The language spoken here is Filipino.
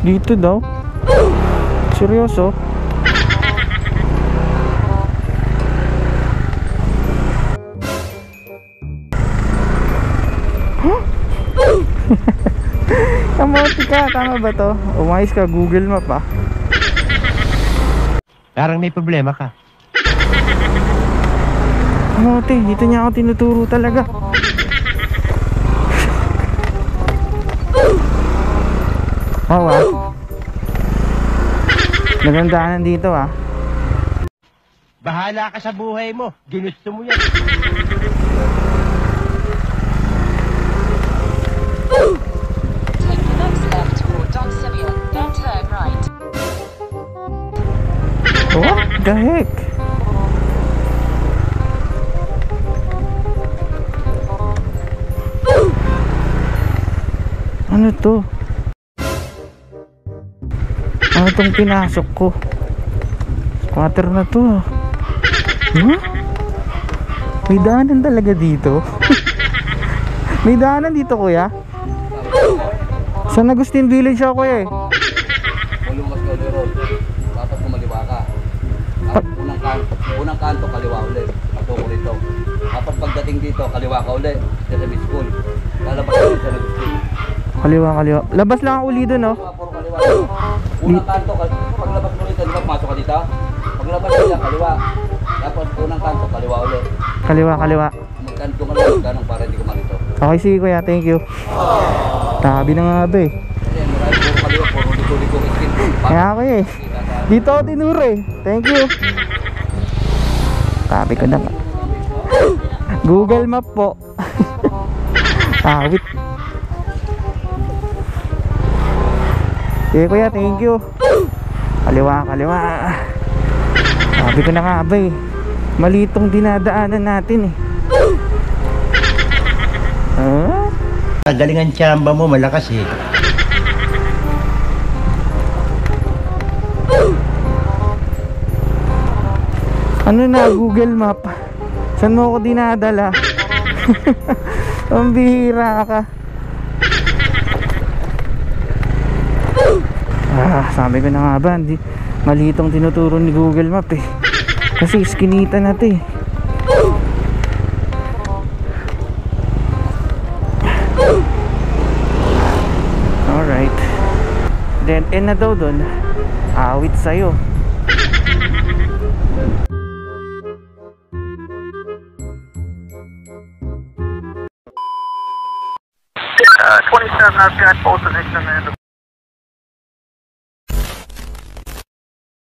Dito daw? Seryoso? Huh? Kamote ka, tama ba to? Umayos ka, Google Map ah. Parang may problema ka. Kamote, dito niya ako tinuturo talaga. Oh ah. Nagandaanan dito ah. Bahala ka sa buhay mo. Ginusto mo yan. Take the next left toward Don Simeon, then turn right. What the heck? Ano to? Ano tong pinasok ko? Squatter na to. Huh? May daanan talaga dito. May daanan dito kuya. San Agustin Village ako kuya eh. Lumabas ka ulit road, tapos kumaliwa ka. Tapos unang kanto, kaliwa ulit. Patungo rito. Tapos pagdating dito, kaliwa ka ulit. Sa school. Lalabas ka ulit sa Agustin. Kaliwa. Labas lang ang uli dun no? Puro kaliwa. Unang kanto, paglabas mo rito, di ba pumasok ka dito? Paglabas mo dito, kaliwa. Tapos unang kanto, kaliwa ulit. Kaliwa. Magkanto ka lang, ganun para hindi ko marito. Okay sige kuya, thank you. Tabi na nga ba eh. Kasi marami puro kaliwa, puro liko-liko skin. Kaya ako eh. Dito ako tinuro eh. Thank you. Tabi ko na. Google Map po. Tawit. Sige kuya, thank you. Kaliwa. Sabi ko na nga ba eh. Malitong dinadaanan natin eh. Galingan tsamba mo, malakas eh. Ano na, Google Map? Saan mo ako dinadala? Ang bihira ka. Sabi ko na nga ba, mali itong tinuturo ni Google Map eh. Kasi iskinita na to eh. Alright. Then end na daw dun. Awit sa'yo. 27, I've got both position in the